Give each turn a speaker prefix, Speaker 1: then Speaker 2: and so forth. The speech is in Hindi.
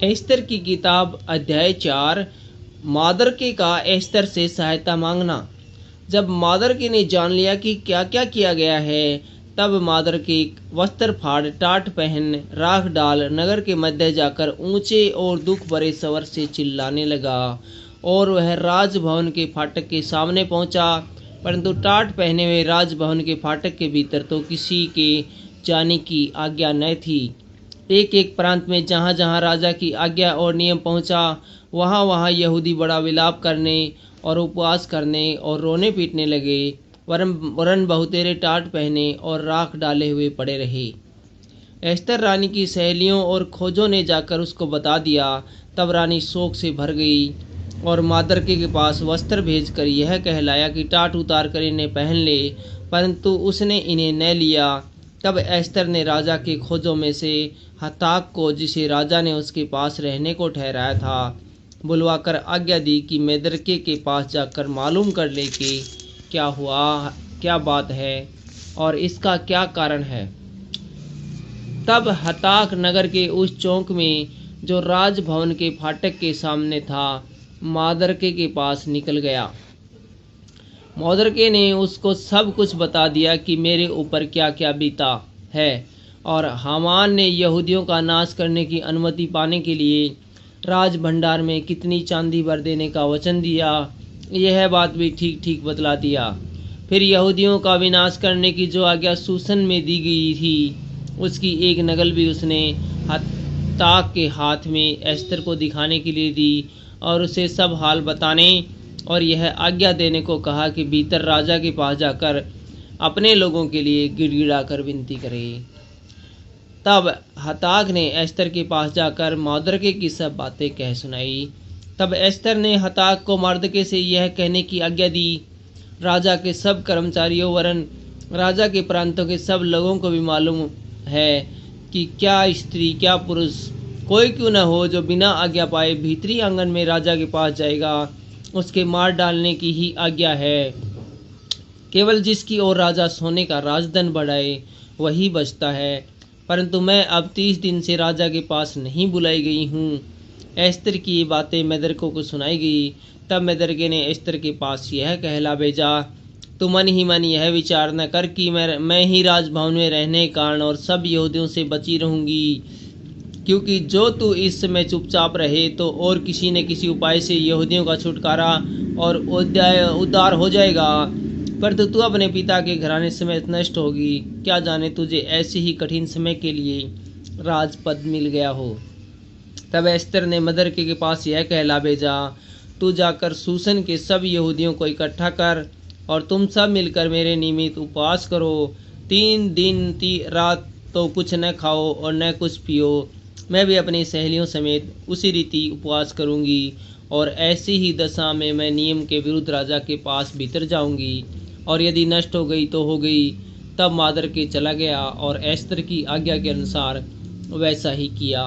Speaker 1: एस्तर की किताब अध्याय 4। मादरके का एस्तर से सहायता मांगना। जब मादरके ने जान लिया कि क्या क्या किया गया है, तब मादरके वस्त्र फाड़, टाट पहन, राख डाल नगर के मध्य जाकर ऊंचे और दुख भरे स्वर से चिल्लाने लगा। और वह राजभवन के फाटक के सामने पहुंचा, परंतु टाट पहने हुए राजभवन के फाटक के भीतर तो किसी के जाने की आज्ञा न थी। एक एक प्रांत में जहाँ जहाँ राजा की आज्ञा और नियम पहुँचा, वहाँ वहाँ यहूदी बड़ा विलाप करने और उपवास करने और रोने पीटने लगे। वरन बहुतेरे टाट पहने और राख डाले हुए पड़े रहे। एस्तर रानी की सहेलियों और खोजों ने जाकर उसको बता दिया। तब रानी शोक से भर गई और मादरके के पास वस्त्र भेजकर यह कहलाया कि टाट उतार कर इन्हें पहन ले, परंतु उसने इन्हें न लिया। तब एस्तर ने राजा के खोजों में से हताक को, जिसे राजा ने उसके पास रहने को ठहराया था, बुलवाकर आज्ञा दी कि मेदरके के पास जाकर मालूम कर ले कि क्या हुआ, क्या बात है और इसका क्या कारण है। तब हताक नगर के उस चौक में जो राजभवन के फाटक के सामने था, मादरके के पास निकल गया। मादरके ने उसको सब कुछ बता दिया कि मेरे ऊपर क्या क्या बीता है, और हामान ने यहूदियों का नाश करने की अनुमति पाने के लिए राज भंडार में कितनी चांदी भर देने का वचन दिया, यह बात भी ठीक ठीक बतला दिया। फिर यहूदियों का विनाश करने की जो आज्ञा सूसन में दी गई थी, उसकी एक नकल भी उसने हताक के हाथ में एस्तर को दिखाने के लिए दी और उसे सब हाल बताने और यह आज्ञा देने को कहा कि भीतर राजा के पास जाकर अपने लोगों के लिए गिड़गिड़ा कर विनती करे। तब हताक ने एस्तर के पास जाकर मादरके की सब बातें कह सुनाई। तब एस्तर ने हताक को मादरके से यह कहने की आज्ञा दी, राजा के सब कर्मचारियों वरन राजा के प्रांतों के सब लोगों को भी मालूम है कि क्या स्त्री क्या पुरुष कोई क्यों न हो जो बिना आज्ञा पाए भीतरी आंगन में राजा के पास जाएगा, उसके मार डालने की ही आज्ञा है। केवल जिसकी ओर राजा सोने का राजधन बढ़ाए वही बचता है। परंतु मैं अब 30 दिन से राजा के पास नहीं बुलाई गई हूँ। एस्तर की ये बातें मेदरके को सुनाई गई। तब मेदरके ने एस्तर के पास यह कहला भेजा, तू मन ही मन यह विचार न कर कि मैं ही राजभवन में रहने के कारण और सब यहूदियों से बची रहूंगी, क्योंकि जो तू इस समय चुपचाप रहे तो और किसी न किसी उपाय से यहूदियों का छुटकारा और उद्धार हो जाएगा, परंतु तू अपने पिता के घराने समेत नष्ट होगी। क्या जाने तुझे ऐसे ही कठिन समय के लिए राजपद मिल गया हो। तब एस्तर ने मेदरके के पास यह कहला भेजा, तू जाकर सूसन के सब यहूदियों को इकट्ठा कर और तुम सब मिलकर मेरे निमित्त उपवास करो। 3 दिन 3 रात तो कुछ न खाओ और न कुछ पियो। मैं भी अपनी सहेलियों समेत उसी रीति उपवास करूंगी, और ऐसी ही दशा में मैं नियम के विरुद्ध राजा के पास भीतर जाऊंगी, और यदि नष्ट हो गई तो हो गई। तब मादरके चला गया और एस्तर की आज्ञा के अनुसार वैसा ही किया।